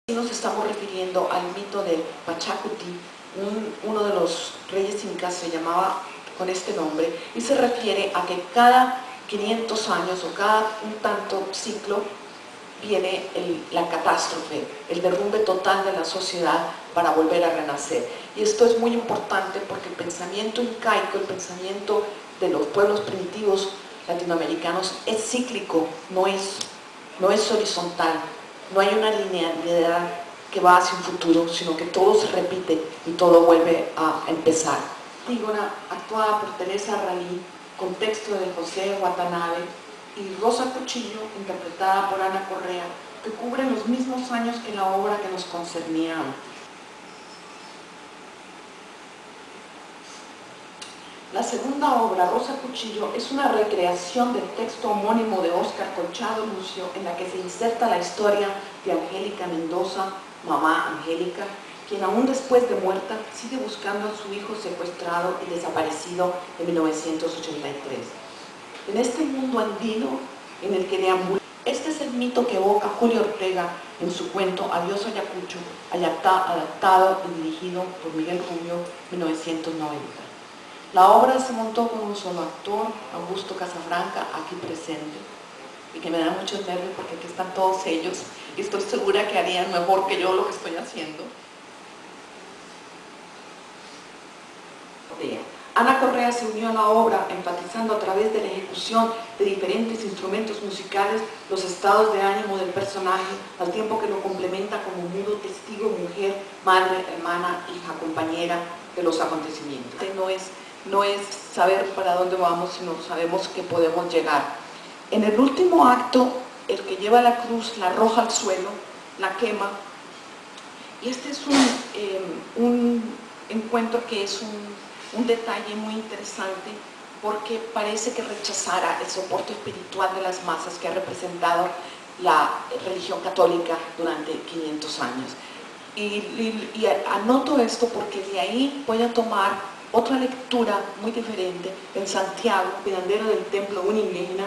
Nos estamos refiriendo al mito de Pachacuti, uno de los reyes incas se llamaba con este nombre, y se refiere a que cada 500 años o cada un tanto ciclo viene la catástrofe, el derrumbe total de la sociedad para volver a renacer. Y esto es muy importante porque el pensamiento incaico, el pensamiento de los pueblos primitivos latinoamericanos es cíclico, no es horizontal. No hay una linealidad que va hacia un futuro, sino que todo se repite y todo vuelve a empezar. Antígona, actuada por Teresa Ralí, con texto de José Watanabe, y Rosa Cuchillo, interpretada por Ana Correa, que cubren los mismos años que la obra que nos concernía antes. La segunda obra, Rosa Cuchillo, es una recreación del texto homónimo de Óscar Colchado Lucio, en la que se inserta la historia de Angélica Mendoza, mamá Angélica, quien aún después de muerta sigue buscando a su hijo secuestrado y desaparecido en 1983. En este mundo andino en el que deambula, este es el mito que evoca Julio Ortega en su cuento Adiós Ayacucho, adaptado y dirigido por Miguel Rubio, 1990. La obra se montó con un solo actor, Augusto Casafranca, aquí presente, y que me da muchos nervios porque aquí están todos ellos, y estoy segura que harían mejor que yo lo que estoy haciendo. Ana Correa se unió a la obra, enfatizando a través de la ejecución de diferentes instrumentos musicales los estados de ánimo del personaje, al tiempo que lo complementa como mudo testigo, mujer, madre, hermana, hija, compañera de los acontecimientos. No es saber para dónde vamos, sino sabemos que podemos llegar. En el último acto, el que lleva la cruz la arroja al suelo, la quema, y este es un encuentro que es un detalle muy interesante, porque parece que rechazara el soporte espiritual de las masas que ha representado la religión católica durante 500 años. Y anoto esto porque de ahí voy a tomar otra lectura muy diferente. En Santiago, cuidandero del templo, un indígena,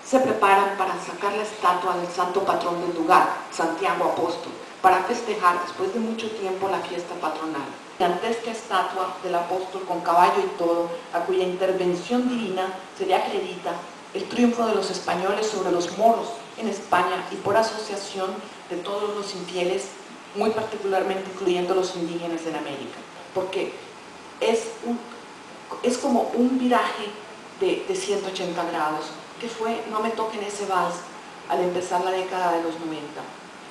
se preparan para sacar la estatua del santo patrón del lugar, Santiago Apóstol, para festejar después de mucho tiempo la fiesta patronal. La gigantesca estatua del apóstol con caballo y todo, a cuya intervención divina se le acredita el triunfo de los españoles sobre los moros en España y por asociación de todos los infieles, muy particularmente incluyendo los indígenas en América, porque es como un viraje de 180 grados, que fue No me toquen ese vals al empezar la década de los 90.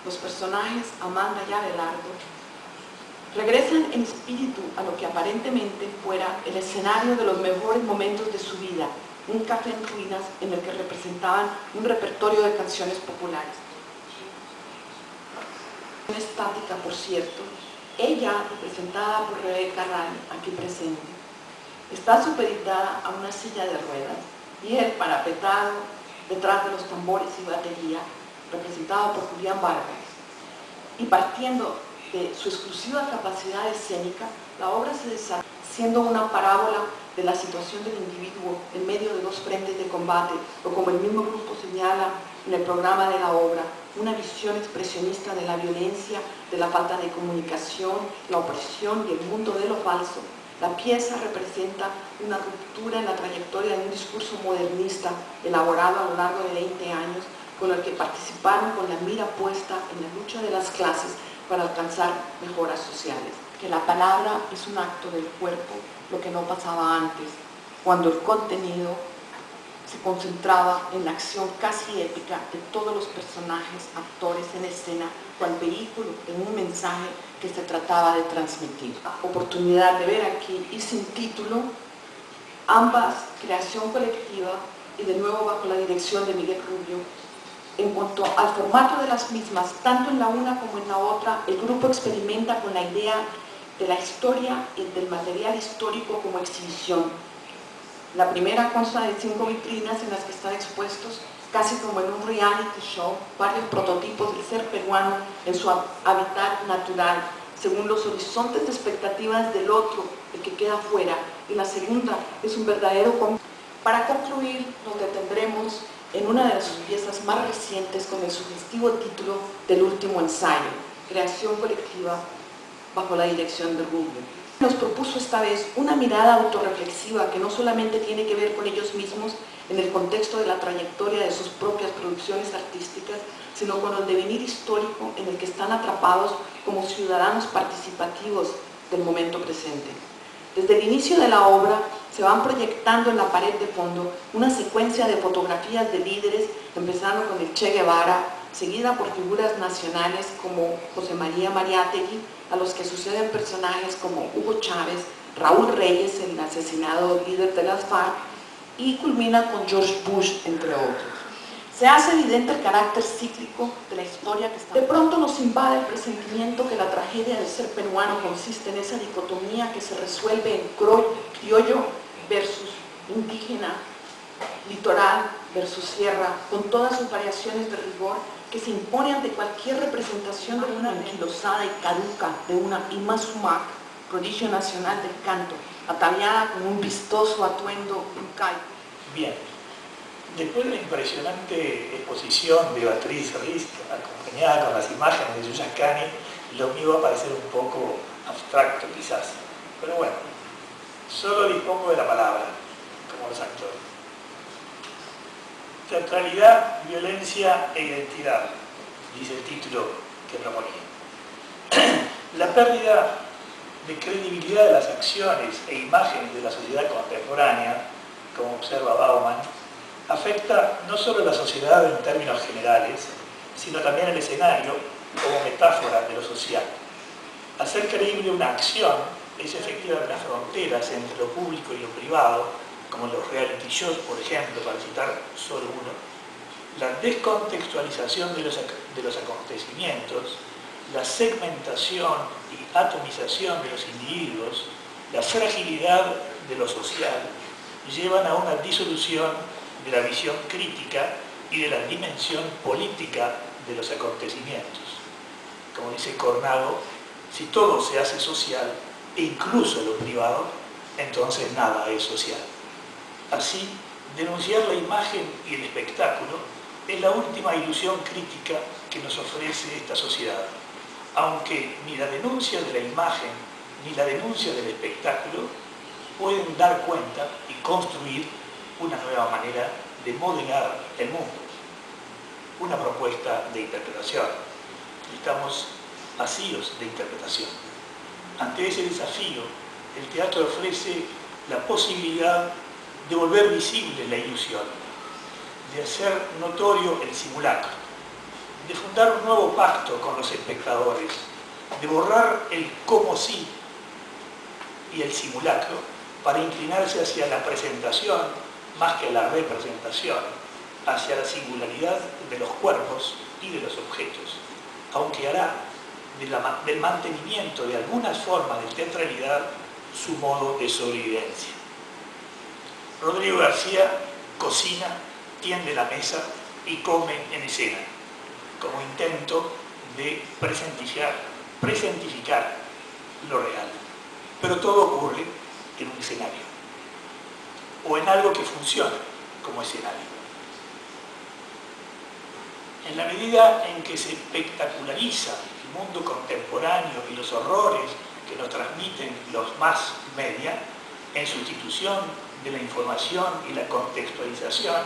Los personajes Amanda y Abelardo regresan en espíritu a lo que aparentemente fuera el escenario de los mejores momentos de su vida, un café en ruinas en el que representaban un repertorio de canciones populares. Una estática, por cierto, ella, representada por Rebeca Rani, aquí presente, está supeditada a una silla de ruedas y él, parapetado detrás de los tambores y batería, representado por Julián Vargas. Y partiendo de su exclusiva capacidad escénica, la obra se desarrolla siendo una parábola de la situación del individuo en medio de dos frentes de combate, o como el mismo grupo señala en el programa de la obra, una visión expresionista de la violencia, de la falta de comunicación, la opresión y el mundo de lo falso. La pieza representa una ruptura en la trayectoria de un discurso modernista elaborado a lo largo de 20 años, con el que participaron con la mira puesta en la lucha de las clases para alcanzar mejoras sociales. Que la palabra es un acto del cuerpo, lo que no pasaba antes, cuando el contenido se concentraba en la acción casi épica de todos los personajes, actores en escena, cual vehículo de un mensaje que se trataba de transmitir. La oportunidad de ver aquí y sin título, ambas creación colectiva y de nuevo bajo la dirección de Miguel Rubio. En cuanto al formato de las mismas, tanto en la una como en la otra, el grupo experimenta con la idea de la historia y del material histórico como exhibición. La primera consta de 5 vitrinas en las que están expuestos, casi como en un reality show, varios prototipos del ser peruano en su hábitat natural, según los horizontes de expectativas del otro, el que queda fuera. Y la segunda es un verdadero... Para concluir, nos detendremos en una de sus piezas más recientes con el sugestivo título del último ensayo, creación colectiva bajo la dirección de Rubio. Nos propuso esta vez una mirada autorreflexiva que no solamente tiene que ver con ellos mismos en el contexto de la trayectoria de sus propias producciones artísticas, sino con el devenir histórico en el que están atrapados como ciudadanos participativos del momento presente. Desde el inicio de la obra se van proyectando en la pared de fondo una secuencia de fotografías de líderes, empezando con el Che Guevara, seguida por figuras nacionales como José María Mariátegui, a los que suceden personajes como Hugo Chávez, Raúl Reyes, el asesinado líder de las FARC, y culmina con George Bush, entre otros. Se hace evidente el carácter cíclico de la historia que está. De pronto nos invade el presentimiento que la tragedia del ser peruano consiste en esa dicotomía que se resuelve en criollo versus indígena, litoral versus sierra, con todas sus variaciones de rigor que se impone ante cualquier representación de una anquilosada y caduca de una Ima Sumac, prodigio nacional del canto, ataviada con un vistoso atuendo incaico. Bien, después de la impresionante exposición de Beatriz Riz, acompañada con las imágenes de Yuya Cani, lo mío va a parecer un poco abstracto quizás, pero bueno, solo dispongo de la palabra, como los actores. Teatralidad, violencia e identidad, dice el título que proponía. La pérdida de credibilidad de las acciones e imágenes de la sociedad contemporánea, como observa Bauman, afecta no solo a la sociedad en términos generales, sino también el escenario como metáfora de lo social. Hacer creíble una acción es efectivar las fronteras entre lo público y lo privado, como los reality shows, por ejemplo, para citar solo uno, la descontextualización de los acontecimientos, la segmentación y atomización de los individuos, la fragilidad de lo social, llevan a una disolución de la visión crítica y de la dimensión política de los acontecimientos. Como dice Cornado, si todo se hace social, e incluso lo privado, entonces nada es social. Así, denunciar la imagen y el espectáculo es la última ilusión crítica que nos ofrece esta sociedad, aunque ni la denuncia de la imagen ni la denuncia del espectáculo pueden dar cuenta y construir una nueva manera de modelar el mundo, una propuesta de interpretación. Estamos vacíos de interpretación. Ante ese desafío, el teatro ofrece la posibilidad de volver visible la ilusión, de hacer notorio el simulacro, de fundar un nuevo pacto con los espectadores, de borrar el cómo sí y el simulacro para inclinarse hacia la presentación más que a la representación, hacia la singularidad de los cuerpos y de los objetos, aunque hará del mantenimiento de algunas formas de teatralidad su modo de sobrevivencia. Rodrigo García cocina, tiende la mesa y come en escena, como intento de presentificar lo real. Pero todo ocurre en un escenario, o en algo que funciona como escenario. En la medida en que se espectaculariza el mundo contemporáneo y los horrores que nos transmiten los más media, en sustitución de la información y la contextualización,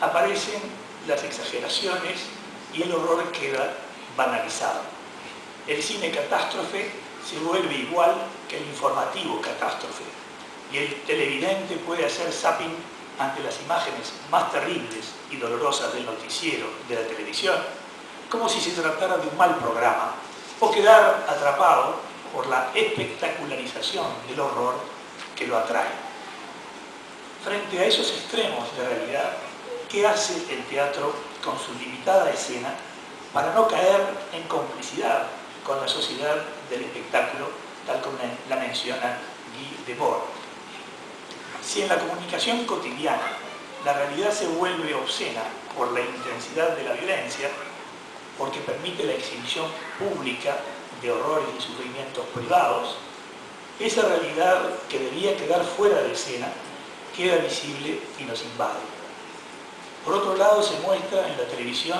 aparecen las exageraciones y el horror queda banalizado. El cine catástrofe se vuelve igual que el informativo catástrofe, y el televidente puede hacer zapping ante las imágenes más terribles y dolorosas del noticiero de la televisión, como si se tratara de un mal programa, o quedar atrapado por la espectacularización del horror que lo atrae. Frente a esos extremos de realidad, ¿qué hace el teatro con su limitada escena para no caer en complicidad con la sociedad del espectáculo, tal como la menciona Guy Debord? Si en la comunicación cotidiana la realidad se vuelve obscena por la intensidad de la violencia, porque permite la exhibición pública de horrores y sufrimientos privados, esa realidad que debía quedar fuera de escena queda visible y nos invade. Por otro lado, se muestra en la televisión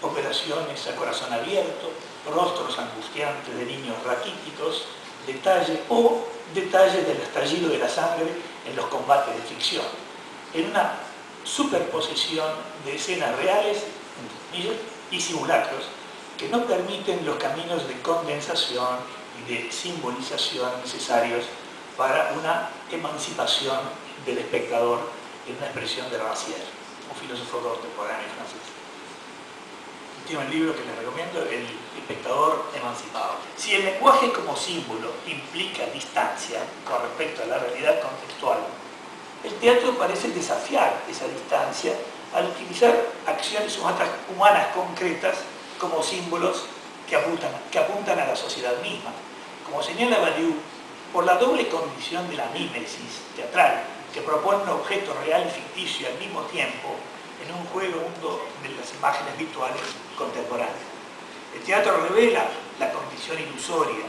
operaciones a corazón abierto, rostros angustiantes de niños raquíticos, detalles del estallido de la sangre en los combates de ficción, en una superposición de escenas reales y simulacros que no permiten los caminos de condensación y de simbolización necesarios para una emancipación del espectador en una expresión de Rancière, un filósofo contemporáneo francés. Tiene un libro que les recomiendo, El espectador emancipado. Si el lenguaje como símbolo implica distancia con respecto a la realidad contextual, el teatro parece desafiar esa distancia al utilizar acciones humanas concretas como símbolos que apuntan a la sociedad misma. Como señala Badiou, por la doble condición de la mímesis teatral, que propone un objeto real y ficticio al mismo tiempo, en un juego mundo de las imágenes virtuales contemporáneas. El teatro revela la condición ilusoria,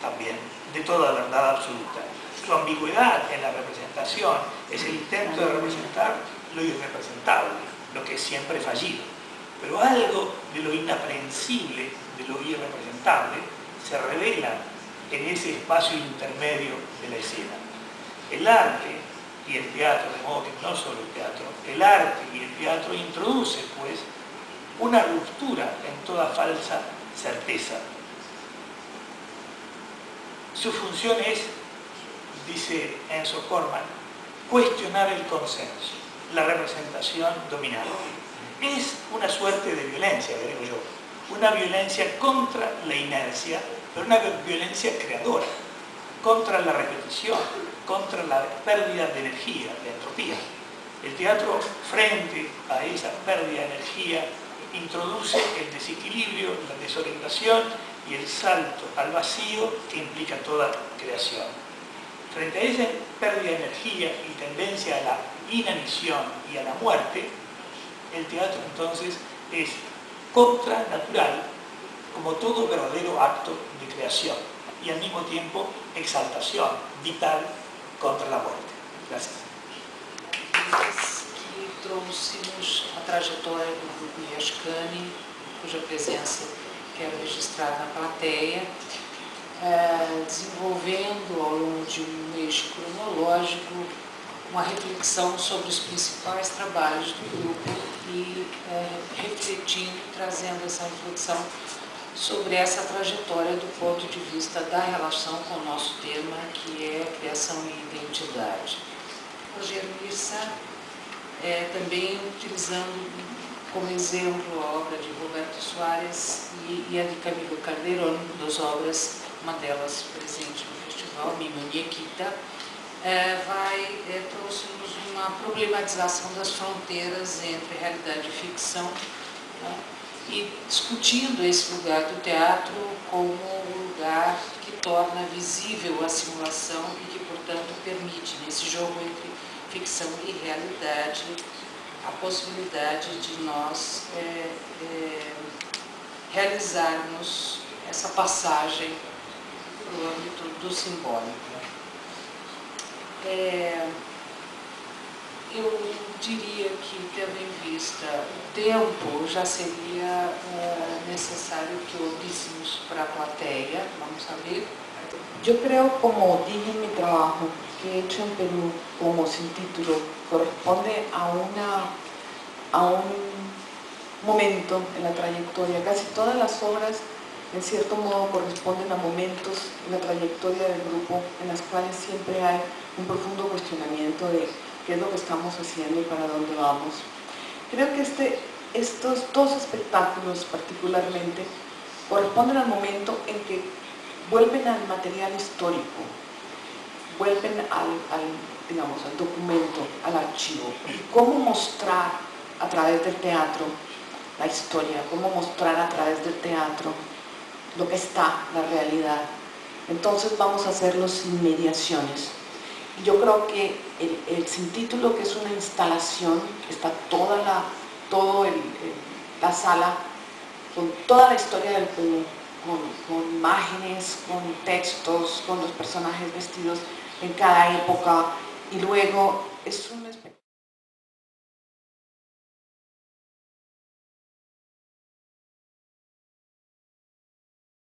también, de toda verdad absoluta. Su ambigüedad en la representación es el intento de representar lo irrepresentable, lo que es siempre fallido. Pero algo de lo inaprehensible, de lo irrepresentable, se revela en ese espacio intermedio de la escena. El arte y el teatro, de modo que no solo el teatro, el arte y el teatro introduce, pues, una ruptura en toda falsa certeza. Su función es, dice Enzo Corman, cuestionar el consenso, la representación dominante. Es una suerte de violencia, creo yo, una violencia contra la inercia, pero una violencia creadora, contra la repetición, contra la pérdida de energía, de entropía. El teatro, frente a esa pérdida de energía, introduce el desequilibrio, la desorientación y el salto al vacío que implica toda creación. Frente a esa pérdida de energía y tendencia a la inanición y a la muerte, el teatro entonces es contranatural como todo verdadero acto de creación y al mismo tiempo exaltación vital contra la muerte. Gracias. Que trouxe-nos a trajetória do grupo Yashkani, cuja presença quero registrar na plateia, desenvolvendo ao longo de um eixo cronológico uma reflexão sobre os principais trabalhos do grupo e refletindo, trazendo essa reflexão sobre essa trajetória do ponto de vista da relação com o nosso tema, que é criação e identidade. Rogério Missa, também utilizando como exemplo a obra de Roberto Soares e a de Camilo Calderón, duas obras, uma delas presente no festival, Mima Niequita, trouxe-nos uma problematização das fronteiras entre realidade e ficção, né? E discutindo esse lugar do teatro como um lugar que torna visível a simulação e que, portanto, permite, nesse jogo entre ficção e realidade, a possibilidade de nós realizarmos essa passagem para o âmbito do simbólico. Eu diria que, tendo em vista o tempo, já seria necessário que ouvíssemos para a plateia. Vamos saber. Yo creo, como dije en mi trabajo, que he hecho en Perú como sin título, corresponde a un momento en la trayectoria. Casi todas las obras, en cierto modo, corresponden a momentos en la trayectoria del grupo en las cuales siempre hay un profundo cuestionamiento de qué es lo que estamos haciendo y para dónde vamos. Creo que estos dos espectáculos particularmente corresponden al momento en que vuelven al material histórico, vuelven al documento, al archivo. Cómo mostrar a través del teatro la historia, cómo mostrar a través del teatro lo que está, la realidad. Entonces vamos a hacerlo sin mediaciones. Yo creo que el sin título, que es una instalación, está toda la sala con toda la historia del Perú, con imágenes, con textos, con los personajes vestidos en cada época, y luego es un